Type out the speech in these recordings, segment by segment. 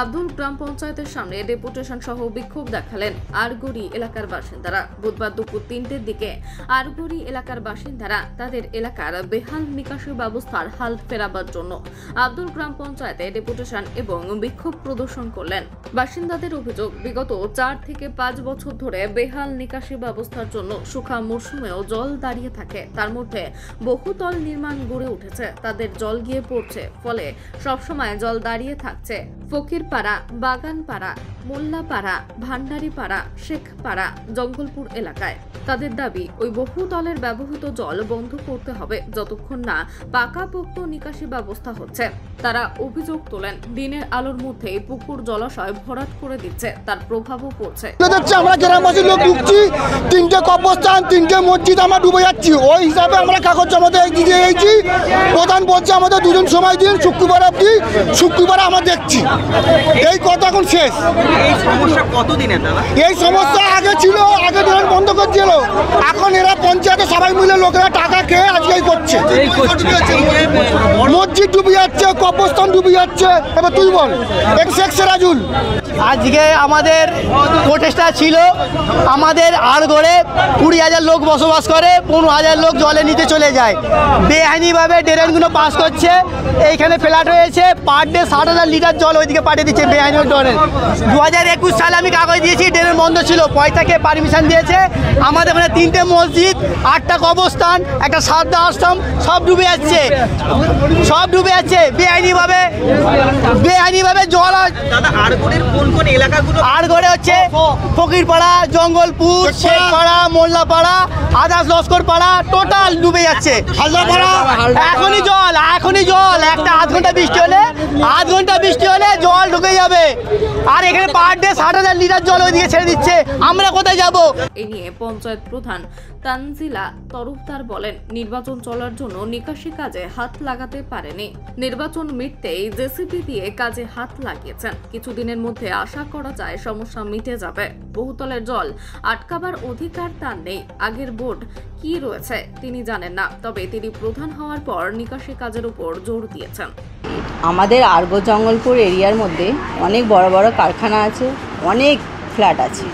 আব্দুল গ্রাম পঞ্চায়েতের সামনে ডেপুটেশন সহ বিক্ষোভ দেখালেন আরগড়ি এলাকার বাসিন্দারা। বুধবার দুপুর 3টের দিকে আরগড়ি এলাকার বাসিন্দারা তাদের এলাকার বেহাল নিকাশি ব্যবস্থার হাল ফেরাবার জন্য আব্দুল গ্রাম পঞ্চায়েতে ডেপুটেশন এবং বিক্ষোভ প্রদর্শন করলেন। বাসিন্দাদের অভিযোগ, বিগত 4 থেকে 5 বছর ধরে বেহাল নিকাশি ব্যবস্থার জন্য শুখা মরশুমেও জল দাঁড়িয়ে থাকে। তার মধ্যে বহুতল নির্মাণ গড়ে উঠেছে, তাদের জল গিয়ে পড়ছে, ফলে সবসময় জল দাঁড়িয়ে থাকছে। ফকিরপাড়া, বাগানপাড়া, মোল্লাপাড়া, ভান্ডারীপাড়া, শেখপাড়া, জঙ্গলপুর এলাকায় তাদের দাবি, ওই বহুতলের ব্যবহৃত জল বন্ধ করতে হবে যতক্ষণ না পাকাপোক্ত নিকাশি ব্যবস্থা হচ্ছে। তারা অভিযোগ তোলেন, দিনের আলোর মধ্যে পুকুর জলাশয় ভরাট করে দিচ্ছে, তার প্রভাবও পড়ছে। আমরা গ্রামবাসীর লোক ঢুকছি, 3টে কবরস্থান, 3টে মসজিদ আমরা ডুবে যাচ্ছি। ওই হিসাবে আমরা কাগজ জমা দিয়ে দিয়েছি। প্রধান বলছে আমাদের 2 দিন সময় দিন, শুক্রবার অবধি, শুক্রবার আমরা দেখছি। এই কথা এখন শেষ। এই সমস্যা কতদিনের দাদা? এই সমস্যা আগে ছিল, আগে ড্রেন বন্ধ করছিল, এখন এরা পঞ্চায়েতে সবাই মিলে লোকেরা টাকা খেয়ে আজকেই করছে। মসজিদ ডুবে যাচ্ছে, কবরস্থান ডুবে যাচ্ছে। এবার তুই বল, শেখ সিরাজুল। আজকে আমাদের প্রচেষ্টা ছিল, আমাদের আড়গড়ে 20,000 লোক বসবাস করে, 15,000 লোক জলে নিতে চলে যায়। বেআইনিভাবে ড্রেনগুলো পাস করছে। এইখানে ফ্ল্যাট হয়েছে, পার ডে 60,000 লিটার জল ওইদিকে পাঠিয়ে দিচ্ছে বেআইনি ড্রেন। 2021 সালে আমি কাগজ দিয়েছি, ড্রেন বন্ধ ছিল, পয়সাকে পারমিশন দিয়েছে। আমাদের এখানে 3টে মসজিদ, 8টা কবরস্থান, একটা সারদা আশ্রম, সব ডুবে যাচ্ছে, সব ডুবে যাচ্ছে বেআইনিভাবে জল। দাদা আরগড়ের কোন কোন এলাকাগুলো? আরগড়ে হচ্ছে ফকিরপাড়া, জঙ্গলপুর, শেখপাড়া, মোল্লাপাড়া, আদাস লস্করপাড়া, টোটাল ডুবে যাচ্ছে। এখনই জল একটা আধ ঘন্টা বৃষ্টি হলে জল ঢুকে যাবে। আর এখানে পার ডে 60,000 লিটার জল ওইদিকে ছেড়ে দিচ্ছে, আমরা কোথায় যাব? এ নিয়ে পঞ্চায়েত প্রধান তানজিলা তরফদার বলেন, নির্বাচন চলার জন্য নিকাশি কাজে হাত লাগাতে পারেনি। নির্বাচন মিটতেই জেসিবি দিয়ে কাজে হাত লাগিয়েছেন। কিছুদিনের মধ্যে আশা করা যায় সমস্যা মিটে যাবে। বহুতলের জল আটকাবার অধিকার তার নেই। আগের বোর্ড কি রয়েছে তিনি জানেন না, তবে তিনি প্রধান হওয়ার পর নিকাশি কাজের উপর জোর দিয়েছেন। আমাদের আরগড় জঙ্গলপুর এরিয়ার মধ্যে অনেক বড় বড় কারখানা আছে, অনেক ফ্ল্যাট আছে।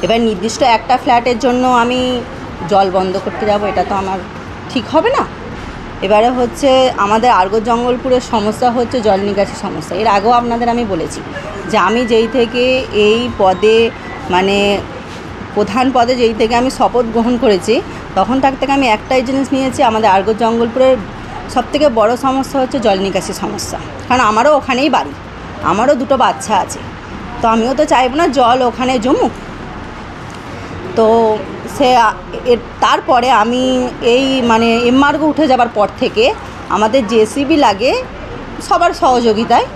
এবার নির্দিষ্ট একটা ফ্ল্যাটের জন্য আমি জল বন্ধ করতে যাব, এটা তো আমার ঠিক হবে না। এবারে হচ্ছে আমাদের আরগড় জঙ্গলপুরের সমস্যা হচ্ছে জল নিকাশি সমস্যা। এর আগেও আপনাদের আমি বলেছি যে আমি যেই থেকে এই পদে মানে প্রধান পদে যেই থেকে আমি শপথ গ্রহণ করেছি, তখন থেকে আমি একটাই জিনিস নিয়েছি, আমাদের আরগড় জঙ্গলপুরের সবথেকে বড় সমস্যা হচ্ছে জল নিকাশি সমস্যা। কারণ আমারও ওখানেই বাড়ি, আমারও 2টো বাচ্চা আছে, তো আমিও তো চাইব না জল ওখানে জমুক। তো তারপরে আমি এই মানে এমআরগো উঠে যাবার পর থেকে আমাদের জেসিবি লাগে, সবার সহযোগিতায়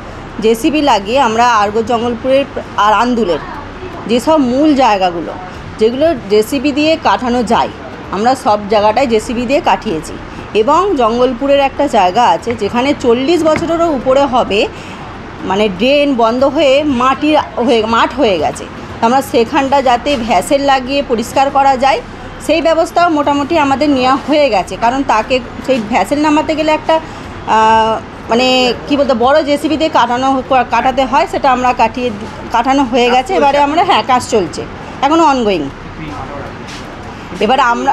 জেসিবি লাগিয়ে আমরা আরগড় জঙ্গলপুরের আর আন্দুলের যেসব মূল জায়গাগুলো যেগুলো জেসিবি দিয়ে কাটানো যায়, আমরা সব জায়গাটায় জেসিবি দিয়ে কাটিয়েছি। এবং জঙ্গলপুরের একটা জায়গা আছে যেখানে 40 বছরেরও উপরে হবে, মানে ড্রেন বন্ধ হয়ে মাঠ হয়ে গেছে। আমরা সেখানটা যাতে ভ্যাসেল লাগিয়ে পরিষ্কার করা যায় সেই ব্যবস্থাও মোটামুটি আমাদের নেওয়া হয়ে গেছে। কারণ তাকে সেই ভ্যাসেল নামাতে গেলে একটা মানে কী বলতো বড় জেসিবি দিয়ে কাটাতে হয়, সেটা আমরা কাটানো হয়ে গেছে। এবারে আমরা কাজ চলছে, এখনও অনগোয়িং। এবার আমরা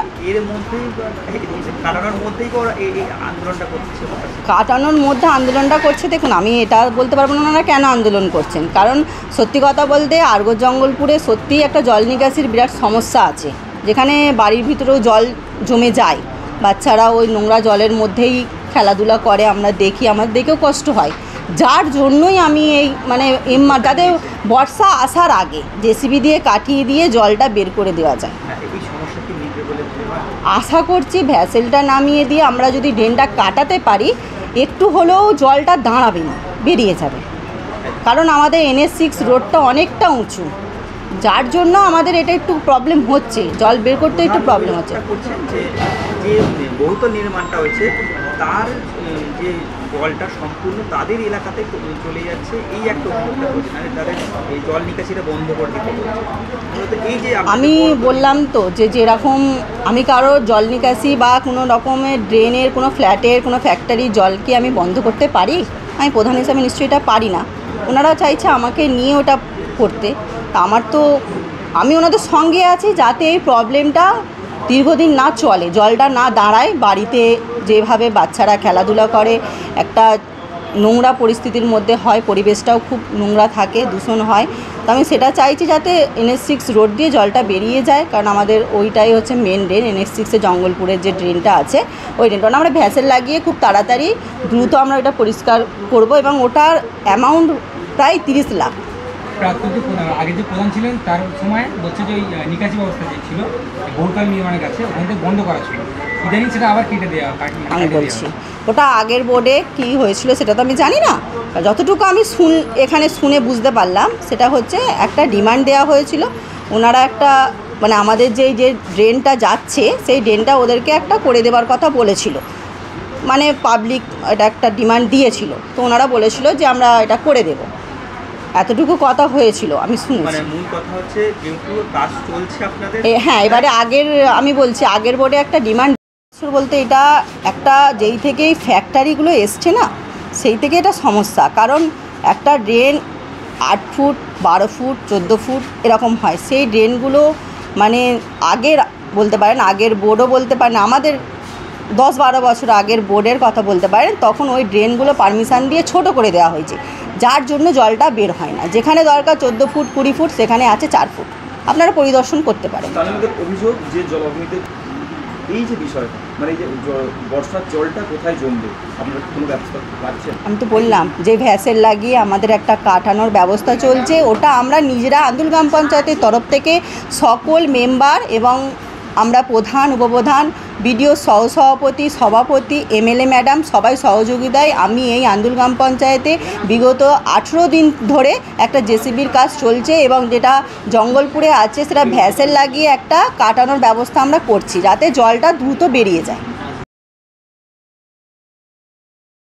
কাটানোর মধ্যে আন্দোলনটা করছে। দেখুন, আমি এটা বলতে পারবো না ওনারা কেন আন্দোলন করছেন, কারণ সত্যি কথা বলতে আরগড় জঙ্গলপুরে সত্যিই একটা জল নিকাশির বিরাট সমস্যা আছে, যেখানে বাড়ির ভিতরেও জল জমে যায়, বাচ্চারা ওই নোংরা জলের মধ্যেই খেলাধুলা করে, আমরা দেখি, আমাদের দেখেও কষ্ট হয়। যার জন্যই আমি এই মানে যাতে বর্ষা আসার আগে জেসিবি দিয়ে কাটিয়ে দিয়ে জলটা বের করে দেওয়া যায়। আশা করছি ভ্যাসেলটা নামিয়ে দিয়ে আমরা যদি ড্রেনটা কাটাতে পারি, একটু হলেও জলটা দাঁড়াবে না, বেরিয়ে যাবে। কারণ আমাদের NH6 রোডটা অনেকটা উঁচু, যার জন্য আমাদের এটা একটু প্রবলেম হচ্ছে, জল বের করতে একটু প্রবলেম হচ্ছে। যে বহুতল নির্মাণটা হয়েছে তার যে জলটা সম্পূর্ণ তাদের এলাকাতে চলে যাচ্ছে, এই একটা অভিযোগটা হচ্ছে, মানে তাদের এই জল নিকাশিটা বন্ধ করে দিতে বলছে। এই যে আমি বললাম তো যে যেরকম আমি কারো জল নিকাশি বা কোনো রকমের ড্রেনের কোনো ফ্ল্যাটের কোনো ফ্যাক্টরির জল কি আমি বন্ধ করতে পারি? আমি প্রধান হিসাবে নিশ্চয়ই এটা পারি না। ওনারা চাইছে আমাকে নিয়ে ওটা করতে। তা আমি ওনাদের সঙ্গে আছি যাতে এই প্রবলেমটা দীর্ঘদিন না চলে, জলটা না দাঁড়ায়। বাড়িতে যেভাবে বাচ্চারা খেলাধুলা করে একটা নোংরা পরিস্থিতির মধ্যে হয়, পরিবেশটাও খুব নোংরা থাকে, দূষণ হয়। তো আমি সেটা চাইছি যাতে NH6 রোড দিয়ে জলটা বেরিয়ে যায়, কারণ আমাদের ওইটাই হচ্ছে মেন ড্রেন। NH6 জঙ্গলপুরের যে ড্রেনটা আছে ওই ড্রেনটা আমরা ভ্যাসেল লাগিয়ে খুব তাড়াতাড়ি দ্রুত আমরা ওটা পরিষ্কার করব, এবং ওটার অ্যামাউন্ট প্রায় 30 লাখ। আগে যে প্রধান ছিলেন তার সময় বলছে যে ওই নিকাশি ব্যবস্থা যে ছিল বহুতল নির্মাণের কাছে ওখান থেকে বন্ধ করা ছিল, ইদানিং সেটা আবার কেটে দেওয়া। আমি বলছি ওটা আগের বোর্ডে কী হয়েছিল সেটা তো আমি জানি না, যতটুকু আমি এখানে শুনে বুঝতে পারলাম সেটা হচ্ছে একটা ডিমান্ড দেওয়া হয়েছিল। ওনারা একটা মানে আমাদের যে ড্রেনটা যাচ্ছে সেই ড্রেনটা ওদেরকে একটা করে দেওয়ার কথা বলেছিল, মানে পাবলিক এটা একটা ডিমান্ড দিয়েছিল। তো ওনারা বলেছিল যে আমরা এটা করে দেব, এতটুকু কথা হয়েছিল আমি শুনেছি। মানে মূল কথা হচ্ছে যেহেতু কাজ চলছে আপনাদের, হ্যাঁ, এবারে আমি বলছি আগের বোর্ডে একটা ডিমান্ড বলতে এটা একটা যেই থেকেই ফ্যাক্টরিগুলো এসছে না সেই থেকে এটা সমস্যা। কারণ একটা ড্রেন 8 ফুট 12 ফুট 14 ফুট এরকম হয়, সেই ড্রেনগুলো মানে আগের বলতে পারেন, আগের বোর্ডও বলতে পারেন, আমাদের 10-12 বছর আগের বোর্ডের কথা বলতে পারেন, তখন ওই ড্রেনগুলো পারমিশন দিয়ে ছোট করে দেওয়া হয়েছে, যার জন্য জলটা বের হয় না। যেখানে দরকার 14 ফুট 20 ফুট সেখানে আছে 4 ফুট, আপনারা পরিদর্শন করতে পারেন। স্থানীয়দের অভিযোগ যে জলাভূমিতে এই যে বিষয়টা মানে এই যে বর্ষার জলটা কোথায় জমবে, আপনারা কোনো ব্যবস্থা পাচ্ছেন? আমি তো বললাম যে ভ্যাসেল লাগিয়ে আমাদের একটা কাটানোর ব্যবস্থা চলছে, ওটা আমরা নিজেরা আন্দুল গ্রাম পঞ্চায়েতের তরফ থেকে সকল মেম্বার এবং আমরা প্রধান উপপ্রধান বিডিও সহসভাপতি সভাপতি MLA ম্যাডাম সবাই সহযোগিতায় আমি এই আন্দুল গ্রাম পঞ্চায়েতে বিগত 18 দিন ধরে একটা JCBর কাজ চলছে, এবং যেটা জঙ্গলপুরে আছে সেটা ভ্যাসেল লাগিয়ে একটা কাটানোর ব্যবস্থা আমরা করছি যাতে জলটা দ্রুত বেরিয়ে যায়।